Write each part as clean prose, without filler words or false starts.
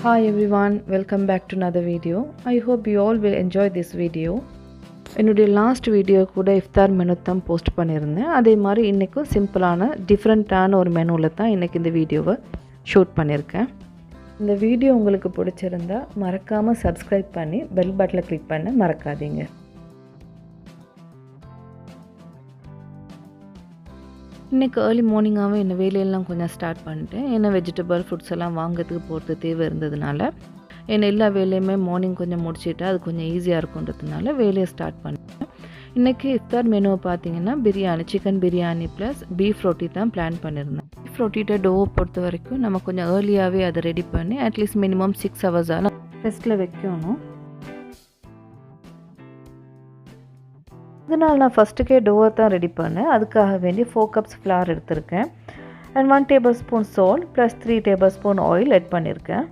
Hi everyone, welcome back to another video. I hope you all will enjoy this video. என்னுடைய last video கூட இஃப்தார் menu தான் post பண்ணியிருந்தேன். அதே மாதிரி இன்றைக்கும் சிம்பிளான டிஃப்ரெண்ட்டான ஒரு மெனுவில் தான் இன்றைக்கி இந்த வீடியோவை ஷூட் பண்ணியிருக்கேன். இந்த வீடியோ உங்களுக்கு பிடிச்சிருந்தா மறக்காமல் சப்ஸ்கிரைப் பண்ணி பெல் பட்டனை கிளிக் பண்ண மறக்காதீங்க. இன்றைக்கி ஏர்லி மார்னிங்காகவே என்ன வேலையெல்லாம் கொஞ்சம் ஸ்டார்ட் பண்ணிட்டேன். ஏன்னா வெஜிடபிள் ஃப்ரூட்ஸ் எல்லாம் வாங்கிறதுக்கு போகிறது தேவை இருந்ததுனால என்ன எல்லா வேலையுமே மார்னிங் கொஞ்சம் முடிச்சுட்டு அது கொஞ்சம் ஈஸியாக இருக்குன்றதுனால வேலையை ஸ்டார்ட் பண்ணிட்டேன். இன்றைக்கி இஃப்தார் மெனுவை பார்த்தீங்கன்னா biryani, chicken biryani plus beef ரொட்டி தான் பிளான் பண்ணியிருந்தேன். பீஃப் ரொட்டிகிட்ட டோவை பொறுத்த வரைக்கும் நம்ம கொஞ்சம் ஏர்லியாகவே அதை ரெடி பண்ணி அட்லீஸ்ட் மினிமம் 6 hours ரெஸ்ட்டில் வைக்கணும். இதனால் நான் ஃபஸ்ட்டுக்கே டோவை தான் ரெடி பண்ணேன். அதுக்காக வேண்டி 4 cups ஃப்ளார் எடுத்திருக்கேன் and 1 tablespoon salt plus 3 tablespoon oil add பண்ணியிருக்கேன்.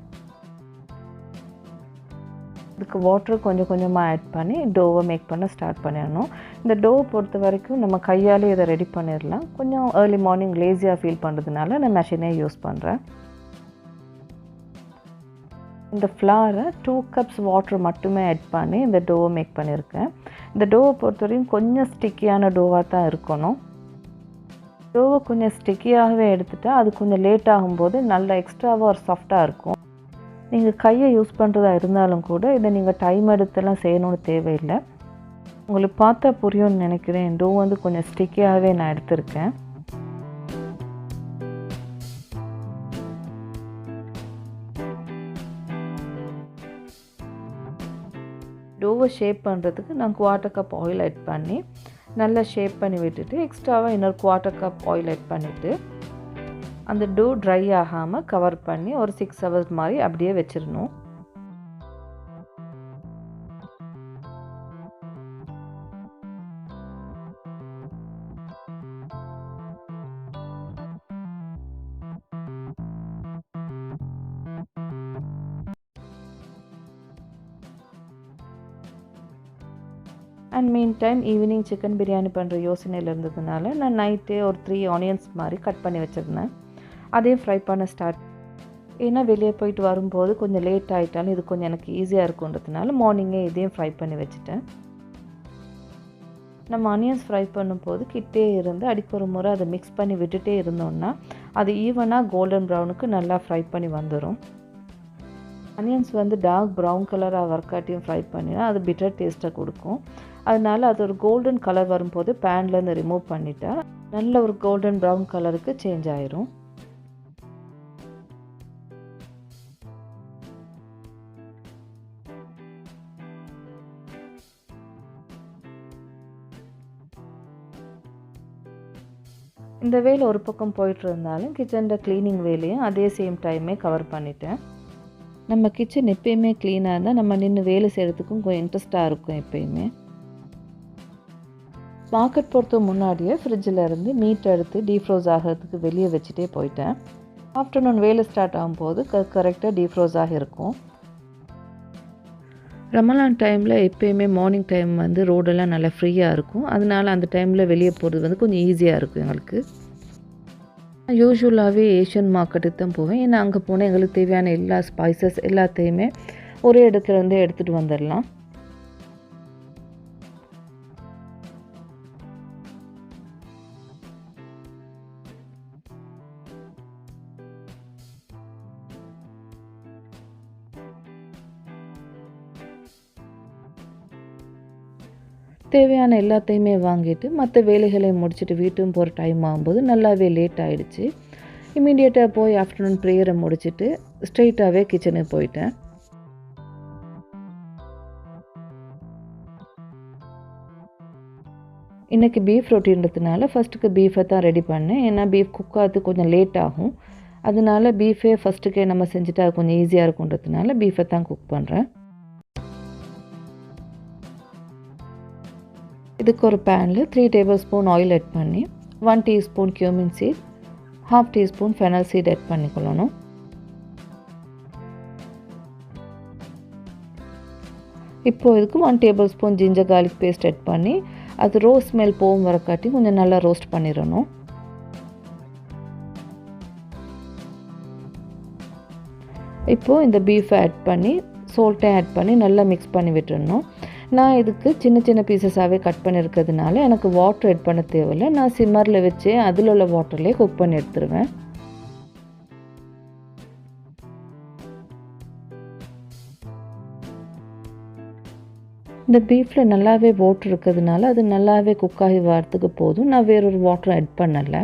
இதுக்கு வாட்டர் கொஞ்சம் கொஞ்சமாக ஆட் பண்ணி டோவை மேக் பண்ண ஸ்டார்ட் பண்ணிடணும். இந்த டோவை பொறுத்த வரைக்கும் நம்ம கையாலே இதை ரெடி பண்ணிடலாம். கொஞ்சம் ஏர்லி மார்னிங் லேசியாக ஃபீல் பண்ணுறதுனால நான் மெஷினே யூஸ் பண்ணுறேன். இந்த ஃப்ளாரை 2 cups வாட்டர் மட்டுமே ஆட் பண்ணி இந்த டோவை மேக் பண்ணியிருக்கேன். இந்த டோவை பொறுத்த வரைக்கும் கொஞ்சம் ஸ்டிக்கியான டோவாக தான் இருக்கணும். டோவை கொஞ்சம் ஸ்டிக்கியாகவே எடுத்துகிட்டா அது கொஞ்சம் லேட் ஆகும்போது நல்லா எக்ஸ்ட்ராவாக ஒரு சாஃப்டாக இருக்கும். நீங்கள் கையை யூஸ் பண்ணுறதா இருந்தாலும் கூட இதை நீங்கள் டைம் எடுத்தெல்லாம் செய்யணும்னு தேவையில்லை. உங்களுக்கு பார்த்தா புரியும்னு நினைக்கிறேன். டோ வந்து கொஞ்சம் ஸ்டிக்கியாகவே நான் எடுத்திருக்கேன். டோவை ஷேப் பண்ணுறதுக்கு நான் 1/4 cup ஆயில் ஆட் பண்ணி நல்லா ஷேப் பண்ணி விட்டுட்டு எக்ஸ்ட்ராவாக இன்னொரு 1/4 cup ஆயில் ஆட் பண்ணிவிட்டு அந்த டோ ட்ரை ஆகாமல் கவர் பண்ணி ஒரு 6 hours மாதிரி அப்படியே வச்சிடணும். And mean time evening chicken biryani பண்ணுற யோசனையில் இருந்ததுனால நான் நைட்டே ஒரு 3 onions மாதிரி கட் பண்ணி வச்சுருந்தேன். அதையும் ஃப்ரை பண்ண ஸ்டார்ட். ஏன்னா வெளியே போயிட்டு வரும்போது கொஞ்சம் லேட் ஆகிட்டாலும் இது கொஞ்சம் எனக்கு ஈஸியாக இருக்குன்றதுனால மார்னிங்கே இதையும் ஃப்ரை பண்ணி வச்சுட்டேன். நம்ம ஆனியன்ஸ் ஃப்ரை பண்ணும்போது கிட்டே இருந்து அடிக்க ஒரு முறை அதை மிக்ஸ் பண்ணி விட்டுட்டே இருந்தோம்னா அது ஈவனாக கோல்டன் ப்ரௌனுக்கு நல்லா ஃப்ரை பண்ணி வந்துடும். ஆனியன்ஸ் வந்து டார்க் ப்ரௌன் கலராக வர்க்காட்டியும் ஃப்ரை பண்ணினா அது பிட்டர் டேஸ்ட்டை கொடுக்கும். அதனால் அது ஒரு கோல்டன் கலர் வரும்போது பேன்லேருந்து ரிமூவ் பண்ணிட்டா நல்ல ஒரு கோல்டன் ப்ரௌன் கலருக்கு சேஞ்ச் ஆயிரும். இந்த வேலை ஒரு பக்கம் போயிட்டு இருந்தாலும் கிச்சனில் க்ளீனிங் வேலையும் அதே சேம் டைமே கவர் பண்ணிட்டேன். நம்ம கிச்சன் எப்பயுமே க்ளீனாக இருந்தால் நம்ம நின்று வேலை செய்கிறதுக்கும் கொஞ்சம் இன்ட்ரெஸ்ட்டாக இருக்கும். எப்பயுமே மார்க்கெட் போகிறதுக்கு முன்னாடியே ஃப்ரிட்ஜில் இருந்து மீட் எடுத்து டீஃப்ரோஸ் ஆகிறதுக்கு வெளியே வச்சுட்டே போயிட்டேன். ஆஃப்டர்நூன் வேலை ஸ்டார்ட் ஆகும்போது கரெக்டாக டீஃப்ரோஸ் ஆகி இருக்கும். ரமலான் டைமில் எப்பயுமே மார்னிங் டைம் வந்து ரோடெல்லாம் நல்லா ஃப்ரீயாக இருக்கும். அதனால் அந்த டைமில் வெளியே போகிறது வந்து கொஞ்சம் ஈஸியாக இருக்கும் எங்களுக்கு. யூஸ்வலாகவே ஏஷியன் மார்க்கெட்டுக்கு தான் போவேன். ஏன்னா அங்கே போனால் எங்களுக்கு தேவையான எல்லா ஸ்பைசஸ் எல்லாத்தையுமே ஒரே இடத்துலேருந்தே எடுத்துகிட்டு வந்துடலாம். தேவையான எல்லாத்தையுமே வாங்கிட்டு மற்ற வேலைகளை முடிச்சுட்டு வீட்டும் போகிற டைம் ஆகும்போது நல்லாவே லேட் ஆகிடுச்சு. இமீடியட்டாக போய் ஆஃப்டர்நூன் ப்ரேயரை முடிச்சுட்டு ஸ்ட்ரெயிட்டாகவே கிச்சனுக்கு போயிட்டேன். இன்றைக்கி பீஃப் ரொட்டின்றதுனால ஃபஸ்ட்டுக்கு பீஃபை தான் ரெடி பண்ணேன். ஏன்னா பீஃப் குக் ஆகிறது கொஞ்சம் லேட் ஆகும். அதனால பீஃபே ஃபஸ்ட்டுக்கே நம்ம செஞ்சுட்டு அது கொஞ்சம் ஈஸியாக இருக்குன்றதுனால பீஃபை தான் குக் பண்ணுறேன். இதுக்கு ஒரு பேனில் 3 tablespoon ஆயில் ஆட் பண்ணி 1 teaspoon cumin seed, 1/2 teaspoon fennel seed add பண்ணிக்கொள்ளணும். இப்போது இதுக்கு 1 tablespoon ginger garlic paste add பண்ணி அது ரோஸ் ஸ்மெல் போகும் வரக்காட்டி கொஞ்சம் நல்லா ரோஸ்ட் பண்ணிடணும். இப்போது இந்த பீஃபை ஆட் பண்ணி சால்ட்டையும் ஆட் பண்ணி நல்லா மிக்ஸ் பண்ணி விட்டுடணும். நான் இதுக்கு சின்ன சின்ன பீசஸாகவே கட் பண்ணியிருக்கிறதுனால எனக்கு வாட்டர் ஆட் பண்ண தேவையில்லை. நான் சிம்மரில் வச்சு அதில் உள்ள வாட்டர்லேயே குக் பண்ணி எடுத்துருவேன். இந்த பீஃபில் நல்லாவே வாட்டர் இருக்கிறதுனால அது நல்லாவே குக் ஆகி வரத்துக்கு போதும். நான் வேறொரு வாட்டரும் ஆட் பண்ணலை.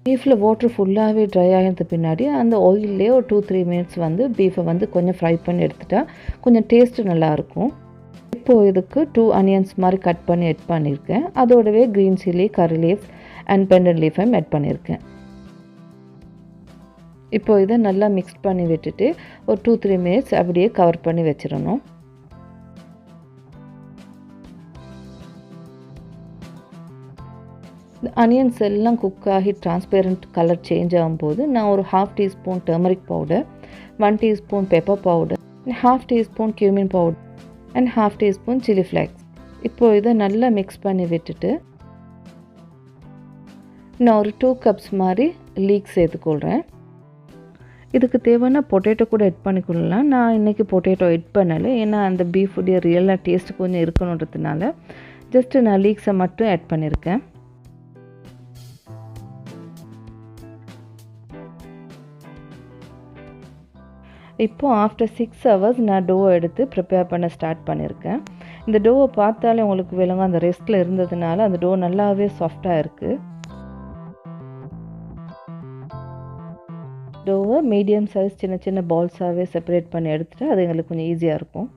பீஃபில் வாட்டர் ஃபுல்லாகவே ட்ரை ஆகிறது பின்னாடி அந்த ஆயிலே ஒரு 2-3 மினிட்ஸ் வந்து பீஃபை வந்து கொஞ்சம் ஃப்ரை பண்ணி எடுத்துட்டா கொஞ்சம் டேஸ்ட்டு நல்லாயிருக்கும். இப்போது இதுக்கு 2 ஆனியன்ஸ் மாதிரி கட் பண்ணி ஆட் பண்ணியிருக்கேன். அதோடவே green chilli, curry leaves and pandan லீஃபையும் ஆட் பண்ணியிருக்கேன். இப்போது இதை நல்லா மிக்ஸ் பண்ணி விட்டுட்டு ஒரு 2-3 மினிட்ஸ் அப்படியே கவர் பண்ணி வச்சிடணும். ஆனியன்ஸ் எல்லாம் குக் ஆகி டிரான்ஸ்பேரண்ட் கலர் சேஞ்ச் ஆகும்போது நான் ஒரு 1/2 teaspoon turmeric powder, 1 teaspoon pepper powder, 1/2 teaspoon cumin powder and 1/2 teaspoon chilli flakes. இப்போது இதை நல்லா மிக்ஸ் பண்ணி விட்டுட்டு நான் ஒரு 2 கப்ஸ் மாதிரி லீக் சேர்த்துக்கொள்கிறேன். இதுக்கு தேவைன்னா பொட்டேட்டோ கூட எட் பண்ணிக்கொள்ளலாம். நான் இன்றைக்கி பொட்டேட்டோ எட் பண்ணலை, ஏன்னா அந்த பீஃபுடைய ரியலாக டேஸ்ட்டு கொஞ்சம் இருக்கணுன்றதுனால ஜஸ்ட்டு நான் லீக்ஸை மட்டும் ஆட் பண்ணியிருக்கேன். இப்போது ஆஃப்டர் 6 ஹவர்ஸ் நான் டோவை எடுத்து ப்ரிப்பேர் பண்ண ஸ்டார்ட் பண்ணியிருக்கேன். இந்த டோவை பார்த்தாலே உங்களுக்கு விளங்கும், அந்த ரெஸ்ட்டில் இருந்ததுனால அந்த டோ நல்லாவே சாஃப்டாக இருக்குது. டோவை மீடியம் சைஸ் சின்ன சின்ன பால்ஸாகவே செப்பரேட் பண்ணி எடுத்துகிட்டு அது எங்களுக்கு கொஞ்சம் ஈஸியாக இருக்கும்.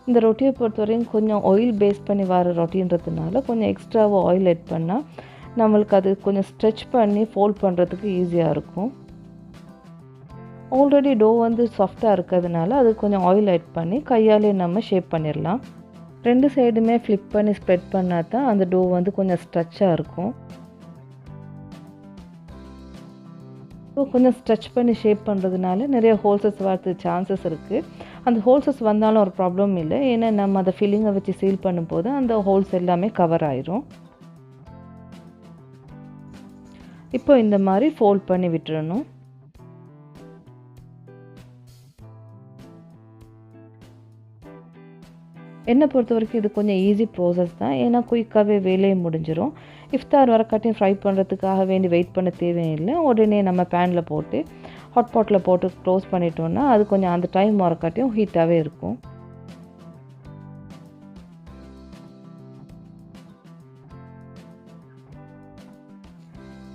இந்த ரொட்டியை பொறுத்தவரையும் கொஞ்சம் ஆயில் பேஸ் பண்ணி வர ரொட்டின்றதுனால கொஞ்சம் எக்ஸ்ட்ராவாக ஆயில் ஆட் பண்ணால் நம்மளுக்கு அது கொஞ்சம் ஸ்ட்ரெச் பண்ணி ஃபோல்ட் பண்ணுறதுக்கு ஈஸியாக இருக்கும். ஆல்ரெடி டோ வந்து சாஃப்டாக இருக்கிறதுனால அது கொஞ்சம் ஆயில் ஆட் பண்ணி கையாலே நம்ம ஷேப் பண்ணிடலாம். 2 சைடுமே ஃப்ளிப் பண்ணி ஸ்ப்ரெட் பண்ணால் தான் அந்த டோ வந்து கொஞ்சம் ஸ்ட்ரெச்சாக இருக்கும். இப்போ கொஞ்சம் ஸ்ட்ரெச் பண்ணி ஷேப் பண்ணுறதுனால நிறைய ஹோல்சஸ் வரதுக்கு சான்சஸ் இருக்குது. அந்த ஹோல்சஸ் வந்தாலும் ஒரு ப்ராப்ளம் இல்லை, ஏன்னா நம்ம அதை ஃபில்லிங்கை வச்சு சீல் பண்ணும்போது அந்த ஹோல்ஸ் எல்லாமே கவர் ஆயிரும். இப்போ இந்த மாதிரி ஃபோல்ட் பண்ணி விட்டுறணும். என்னை பொறுத்த வரைக்கும் இது கொஞ்சம் ஈஸி ப்ராசஸ் தான், ஏன்னா குயிக்காகவே வேலையை முடிஞ்சிடும். இஃப்தார் வரக்காட்டியும் ஃப்ரை பண்ணுறதுக்காக வேண்டி வெயிட் பண்ண தேவையில்லை. உடனே நம்ம பேனில் போட்டு ஹாட் பாட்டில் போட்டு க்ளோஸ் பண்ணிட்டோன்னா அது கொஞ்சம் அந்த டைம் வரக்காட்டியும் ஹீட்டாகவே இருக்கும்.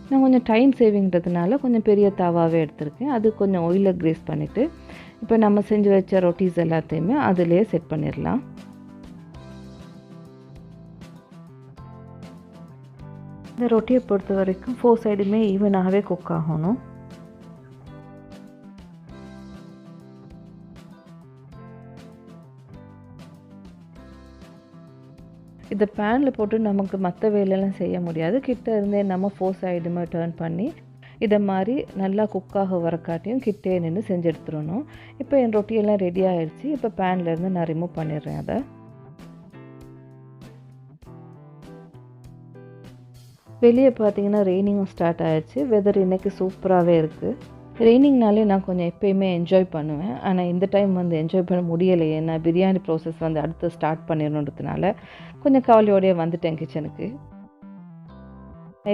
நான் கொஞ்சம் டைம் சேவிங்கிறதுனால கொஞ்சம் பெரிய தவாவே எடுத்திருக்கேன். அது கொஞ்சம் ஆயிலில் கிரேஸ் பண்ணிவிட்டு இப்போ நம்ம செஞ்சு வச்ச ரொட்டீஸ் எல்லாத்தையுமே அதிலே செட் பண்ணிடலாம். இந்த ரொட்டியை பொறுத்த வரைக்கும் 4 சைடுமே ஈவனாகவே குக் ஆகணும். இதை பேனில் போட்டு நமக்கு மற்ற வேலையெல்லாம் செய்ய முடியாது. கிட்ட இருந்தே நம்ம 4 சைடுமே டர்ன் பண்ணி இதை மாதிரி நல்லா குக்காக வரக்காட்டியும் கிட்டே நின்று செஞ்சு எடுத்துடணும். இப்போ என் ரொட்டியெல்லாம் ரெடி ஆகிடுச்சு. இப்போ பேன்லேருந்து நான் ரிமூவ் பண்ணிடுறேன். அதை வெளியே பார்த்தீங்கன்னா ரெய்னிங்கும் ஸ்டார்ட் ஆகிடுச்சு. வெதர் இன்றைக்கி சூப்பராகவே இருக்குது. ரெய்னிங்னாலே நான் கொஞ்சம் எப்போயுமே என்ஜாய் பண்ணுவேன். ஆனால் இந்த டைம் வந்து என்ஜாய் பண்ண முடியலை, ஏன்னா பிரியாணி ப்ராசஸ் வந்து அடுத்து ஸ்டார்ட் பண்ணிடணுன்றதுனால கொஞ்சம் கவலையோடையே வந்துட்டேன் கிச்சனுக்கு.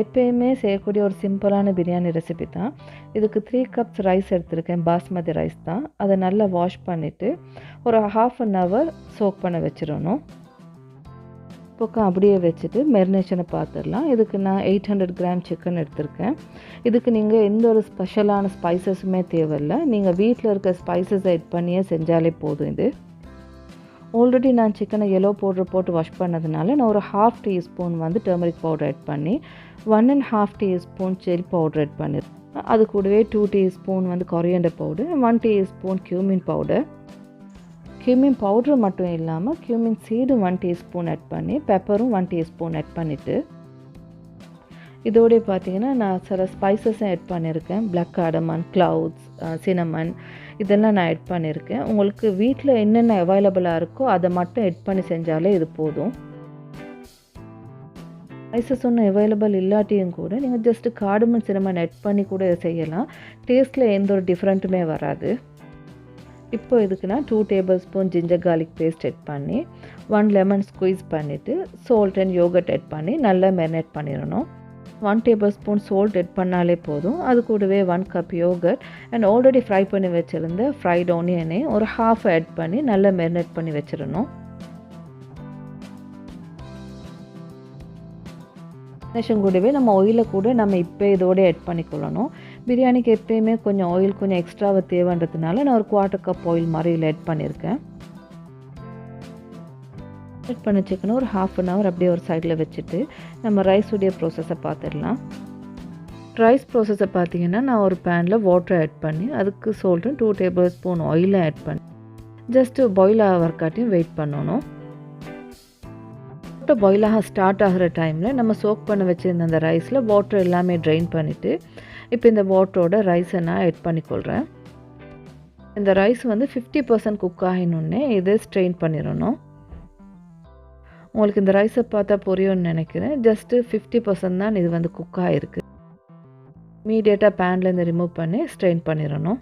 எப்போயுமே செய்யக்கூடிய ஒரு சிம்பிளான பிரியாணி ரெசிபி தான். இதுக்கு 3 கப்ஸ் ரைஸ் எடுத்திருக்கேன். பாஸ்மதி ரைஸ் தான். அதை நல்லா வாஷ் பண்ணிவிட்டு ஒரு 1/2 hour சோக் பண்ண வச்சிடணும். பக்கம் அப்படியே வச்சுட்டு மெரினேஷனை பார்த்துடலாம். இதுக்கு நான் 800 கிராம் சிக்கன் எடுத்திருக்கேன். இதுக்கு நீங்கள் எந்த ஒரு ஸ்பெஷலான ஸ்பைசஸுமே தேவையில்லை. நீங்கள் வீட்டில் இருக்க ஸ்பைசஸ் ஆட் பண்ணியே செஞ்சாலே போதும். இது ஆல்ரெடி நான் சிக்கனை எல்லோ பவுடர் போட்டு வாஷ் பண்ணதுனால நான் ஒரு 1/2 டீஸ்பூன் வந்து டர்மரிக் பவுடர் ஆட் பண்ணி 1.5 டீஸ்பூன் சில்லி பவுடர் ஆட் பண்ணியிருக்கேன். அது கூடவே 2 டீஸ்பூன் வந்து coriander powder, 1 teaspoon cumin powder. cumin powder மட்டும் இல்லாமல் cumin சீடு 1 டீஸ்பூன் ஆட் பண்ணி பெப்பரும் 1 டீஸ்பூன் ஆட் பண்ணிவிட்டு இதோடய பார்த்தீங்கன்னா நான் சில ஸ்பைசஸும் ஆட் பண்ணியிருக்கேன். பிளாக் கார்டமம், க்ளவுஸ், சினமன் இதெல்லாம் நான் ஆட் பண்ணியிருக்கேன். உங்களுக்கு வீட்டில் என்னென்ன அவைலபிளாக இருக்கோ அதை மட்டும் ஆட் பண்ணி செஞ்சாலே இது போதும். ஸ்பைசஸ் ஒன்றும் அவைலபிள் இல்லாட்டியும் கூட நீங்கள் ஜஸ்ட்டு கார்டமம் சின்னமன் ஆட் பண்ணி கூட இதை செய்யலாம். டேஸ்ட்டில் எந்த ஒரு டிஃப்ரெண்ட்டுமே வராது. இப்போ இதுக்கு நான் 2 tablespoon ginger garlic paste add பண்ணி 1 லெமன் ஸ்குவீஸ் பண்ணிவிட்டு சால்ட் அண்ட் யோகர்ட் ஆட் பண்ணி நல்லா மேரினேட் பண்ணிடணும். 1 tablespoon சால்ட் ஆட் பண்ணாலே போதும். அது கூடவே 1 cup yoghurt and already fry பண்ணி வச்சுருந்த ஃப்ரைட் ஆனியனை ஒரு ஹாஃப் ஆட் பண்ணி நல்லா மேரினேட் பண்ணி வச்சிடணும். கூடவே நம்ம ஆயிலை கூட நம்ம இப்போ இதோட ஆட் பண்ணிக்கொள்ளணும். பிரியாணிக்கு எப்பயுமே கொஞ்சம் ஆயில் கொஞ்சம் எக்ஸ்ட்ராவை தேவைன்றதுனால நான் ஒரு 1/4 கப் ஆயில் மாதிரி இதில் ஆட் பண்ணியிருக்கேன். ஆட் பண்ணி சிக்கனை ஒரு 1/2 hour அப்படியே ஒரு சைடில் வச்சுட்டு நம்ம ரைஸுடைய ப்ராசஸை பார்த்துடலாம். ரைஸ் ப்ராசஸை பார்த்தீங்கன்னா நான் ஒரு பேனில் வாட்டர் ஆட் பண்ணி அதுக்கு சால்ட்டும் 2 tablespoon ஆயிலை ஆட் பண்ணி ஜஸ்ட்டு பாயில் ஆகிறக்காட்டியும் வெயிட் பண்ணணும். பாயில் ஆக ஸ்டார்ட் ஆகிற டைமில் நம்ம சோக் பண்ண வச்சுருந்த அந்த ரைஸில் வாட்டர் எல்லாமே ட்ரெயின் பண்ணிவிட்டு இப்போ இந்த வாட்டரோட ரைஸை நான் ஆட் பண்ணிக்கொள்கிறேன். இந்த ரைஸ் வந்து 50% குக் ஆகினோடனே இதை ஸ்ட்ரெயின் பண்ணிடணும். உங்களுக்கு இந்த ரைஸை பார்த்தா புரியும்னு நினைக்கிறேன். ஜஸ்ட்டு 50% தான் இது வந்து குக் ஆகிருக்கு. இமீடியட்டாக பேன்லேருந்து ரிமூவ் பண்ணி ஸ்ட்ரெயின் பண்ணிடணும்.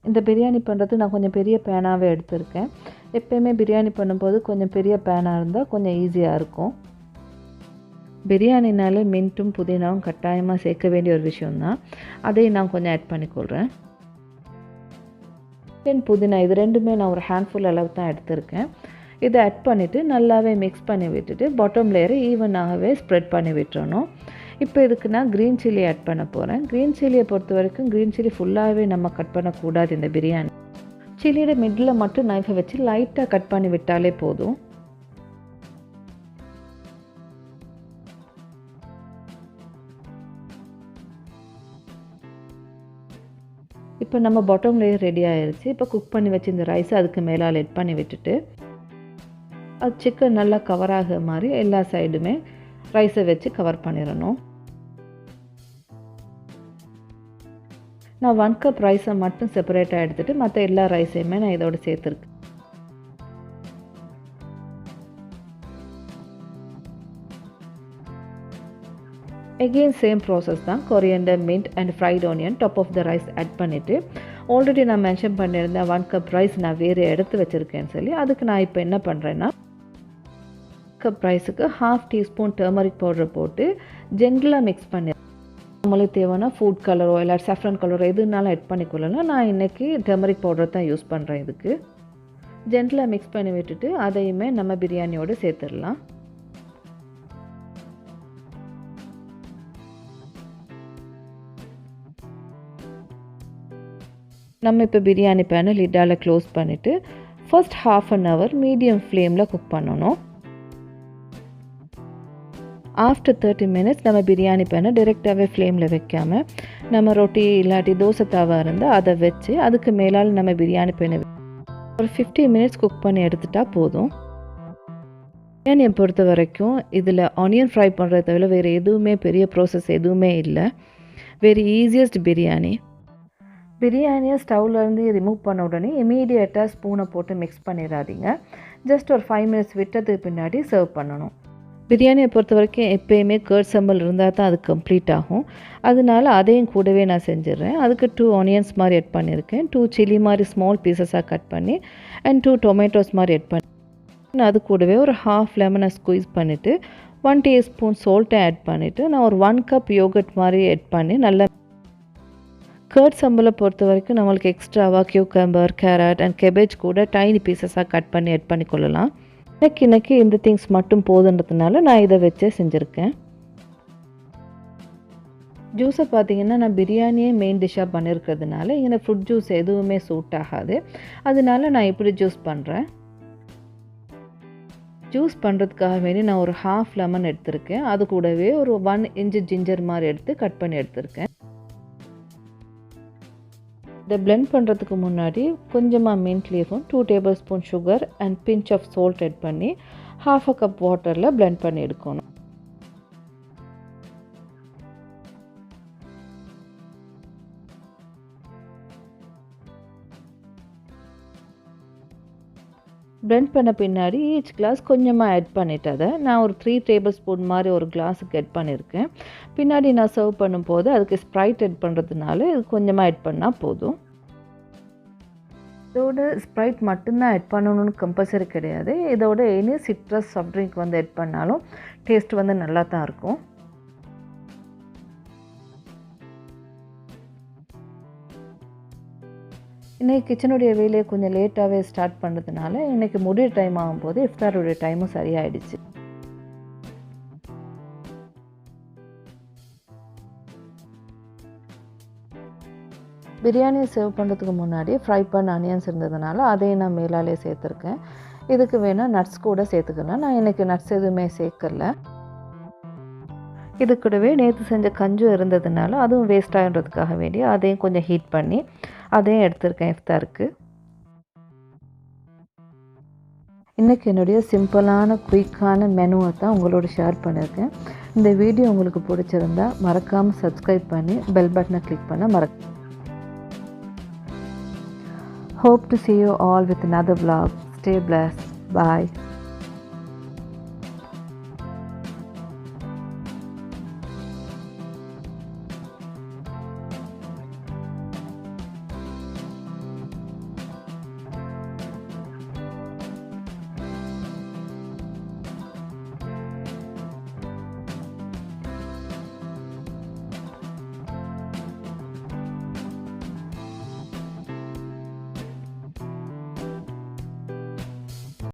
இந்த பிரியாணி பண்ணுறது நான் கொஞ்சம் பெரிய பேனாகவே எடுத்திருக்கேன். எப்போயுமே பிரியாணி பண்ணும்போது கொஞ்சம் பெரிய பேனாக இருந்தால் கொஞ்சம் ஈஸியாக இருக்கும். பிரியாணினாலே மின்ட்டும் புதினாவும் கட்டாயமாக சேர்க்க வேண்டிய ஒரு விஷயம்தான். அதையும் நான் கொஞ்சம் ஆட் பண்ணிக்கொள்கிறேன். தென் புதினா இது ரெண்டுமே நான் ஒரு ஹேண்ட்ஃபுல் அளவு தான் எடுத்திருக்கேன். இதை ஆட் பண்ணிவிட்டு நல்லாவே மிக்ஸ் பண்ணி விட்டுட்டு பாட்டம் லேயரை ஈவனாகவே ஸ்ப்ரெட் பண்ணி விட்டுறணும். இப்போ இதுக்கு நான் க்ரீன் சில்லி ஆட் பண்ண போகிறேன். க்ரீன் சில்லியை பொறுத்த வரைக்கும் க்ரீன் சில்லி ஃபுல்லாகவே நம்ம கட் பண்ணக்கூடாது. இந்த பிரியாணி சில்லியோட மிடில் மட்டும் நைஃபை வச்சு லைட்டாக கட் பண்ணி விட்டாலே போதும். இப்போ நம்ம பாட்டம் லேயர் ரெடி ஆயிடுச்சு. இப்போ குக் பண்ணி வச்சு இந்த ரைஸை அதுக்கு மேலால் ஆட் பண்ணி விட்டுட்டு அது சிக்கன் நல்லா கவர் ஆகிற மாதிரி எல்லா சைடுமே ரைஸை வச்சு கவர் பண்ணிடணும். நான் 1 கப் ரைஸை மட்டும் செப்பரேட்டாக எடுத்துகிட்டு மற்ற எல்லா ரைஸையுமே நான் இதோட சேர்த்துருக்கேன். எகெயின் சேம் ப்ராசஸ் தான். Coriander, mint and fried onion top of the rice add பண்ணிவிட்டு ஆல்ரெடி நான் மென்ஷன் பண்ணியிருந்தேன் 1 கப் ரைஸ் நான் வேறு எடுத்து வச்சுருக்கேன்னு சொல்லி அதுக்கு நான் இப்போ என்ன பண்ணுறேன்னா கப் ரைஸுக்கு 1/2 teaspoon டர்மரிக் பவுடர் போட்டு ஜென்டலாக மிக்ஸ் பண்ணி நம்மளுக்கு தேவைன்னா ஃபுட் கலரோ இல்லை சாஃப்ரான் கலரோ எதுனாலும் ஆட் பண்ணிக்கொள்ளலாம். நான் இன்றைக்கி டர்மரிக் பவுடர் தான் யூஸ் பண்ணுறேன். இதுக்கு ஜென்டலாக மிக்ஸ் பண்ணி விட்டுட்டு அதையுமே நம்ம பிரியாணியோடு சேர்த்துடலாம். நம்ம இப்போ பிரியாணி பேனை லிட்டால் க்ளோஸ் பண்ணிவிட்டு ஃபர்ஸ்ட் 1/2 hour மீடியம் ஃப்ளேமில் குக் பண்ணணும். ஆஃப்டர் 30 minutes நம்ம பிரியாணி பேனை டைரெக்டாகவே ஃப்ளேமில் வைக்காமல் நம்ம ரொட்டி இல்லாட்டி தோசை தாவா இருந்தால் அதை வச்சு அதுக்கு மேலால் நம்ம பிரியாணி பேனை ஒரு 50 minutes குக் பண்ணி எடுத்துட்டால் போதும். பிரியாணியை பொறுத்த வரைக்கும் இதில் ஆனியன் ஃப்ரை பண்ணுறத தவிர வேறு எதுவுமே பெரிய ப்ராசஸ் எதுவுமே இல்லை. Very easiest biryani. பிரியாணியை ஸ்டவ்லேருந்து ரிமூவ் பண்ண உடனே இமீடியட்டாக ஸ்பூனை போட்டு மிக்ஸ் பண்ணிடாதீங்க. ஜஸ்ட் ஒரு 5 minutes விட்டதுக்கு பின்னாடி சர்வ் பண்ணணும். பிரியாணியை பொறுத்த வரைக்கும் எப்போயுமே கர்ட் சம்பல் இருந்தால் தான் அது கம்ப்ளீட் ஆகும். அதனால அதையும் கூடவே நான் செஞ்சிடுறேன். அதுக்கு 2 ஆனியன்ஸ் மாதிரி ஆட் பண்ணியிருக்கேன். 2 சில்லி மாதிரி ஸ்மால் பீசஸாக கட் பண்ணி அண்ட் 2 டொமேட்டோஸ் மாதிரி ஆட் பண்ணி அது கூடவே ஒரு 1/2 லெமனை ஸ்குவீஸ் பண்ணிவிட்டு 1 teaspoon சால்ட்டை ஆட் பண்ணிவிட்டு நான் ஒரு 1 கப் யோகர்ட் மாதிரி ஆட் பண்ணி நல்லா கர்ட் சம்பலை பொறுத்த வரைக்கும் நம்மளுக்கு எக்ஸ்ட்ராவாக கியூக்கம்பர், கேரட் அண்ட் கெபேஜ் கூட டைனி பீசஸாக கட் பண்ணி ஆட் பண்ணிக்கொள்ளலாம். இன்னைக்கு இந்த திங்ஸ் மட்டும் போதுன்றதுனால நான் இதை வச்சே செஞ்சுருக்கேன். ஜூஸை பார்த்தீங்கன்னா நான் பிரியாணியே மெயின் டிஷ்ஷாக பண்ணியிருக்கிறதுனால இங்கே ஃப்ரூட் ஜூஸ் எதுவுமே சூட் ஆகாது. அதனால நான் இப்படி ஜூஸ் பண்ணுறேன். ஜூஸ் பண்ணுறதுக்காக வேண்டி நான் ஒரு 1/2 லெமன் எடுத்திருக்கேன். அது கூடவே ஒரு 1 inch ஜிஞ்சர் மாதிரி எடுத்து கட் பண்ணி எடுத்திருக்கேன். இதை பிளெண்ட் பண்ணுறதுக்கு முன்னாடி கொஞ்சமாக மின்ட் லீஃபும் 2 tablespoon sugar and pinch of salt add பண்ணி 1/2 கப் வாட்டரில் பிளெண்ட் பண்ணி எடுக்கணும். பிளெண்ட் பண்ண பின்னாடி ஈச் கிளாஸ் கொஞ்சமாக ஆட் பண்ணிவிட்டு அதை நான் ஒரு 3 டேபிள் ஸ்பூன் மாதிரி ஒரு கிளாஸுக்கு ஆட் பண்ணியிருக்கேன். பின்னாடி நான் சர்வ் பண்ணும்போது அதுக்கு ஸ்ப்ரைட் ஆட் பண்ணுறதுனால இது கொஞ்சமாக ஆட் பண்ணால் போதும். இதோட ஸ்ப்ரைட் மட்டும்தான் ஆட் பண்ணணும்னு கம்பல்சரி கிடையாது. இதோட எனி சிட்ரஸ் சாஃப்ட் ட்ரிங்க் வந்து ஆட் பண்ணாலும் டேஸ்ட் வந்து நல்லா தான் இருக்கும். இன்றைக்கி கிச்சனுடைய வேலையை கொஞ்சம் லேட்டாகவே ஸ்டார்ட் பண்ணுறதுனால இன்றைக்கி முடிய டைம் ஆகும்போது இஃப்தாருடைய டைமும் சரியாயிடுச்சு. பிரியாணி சர்வ் பண்ணுறதுக்கு முன்னாடி ஃப்ரை பண்ண ஆனியன்ஸ் இருந்ததுனால அதையும் நான் மேலாலே சேர்த்துருக்கேன். இதுக்கு வேணால் நட்ஸ் கூட சேர்த்துக்கலாம். நான் இன்றைக்கி நட்ஸ் எதுவுமே சேர்க்கல. இது கூடவே நேற்று செஞ்ச கஞ்சும் இருந்ததுனால அதுவும் வேஸ்ட் ஆகின்றதுக்காக வேண்டி அதையும் கொஞ்சம் ஹீட் பண்ணி அதையும் எடுத்திருக்கேன் இஃப்தாருக்கு. இன்றைக்கி என்னுடைய சிம்பிளான குயிக்கான மெனுவை தான் உங்களோட ஷேர் பண்ணியிருக்கேன். இந்த வீடியோ உங்களுக்கு பிடிச்சிருந்தா மறக்காமல் சப்ஸ்கிரைப் பண்ணி பெல் பட்டனை கிளிக் பண்ண Hope to see you all with another vlog. Stay blessed. Bye.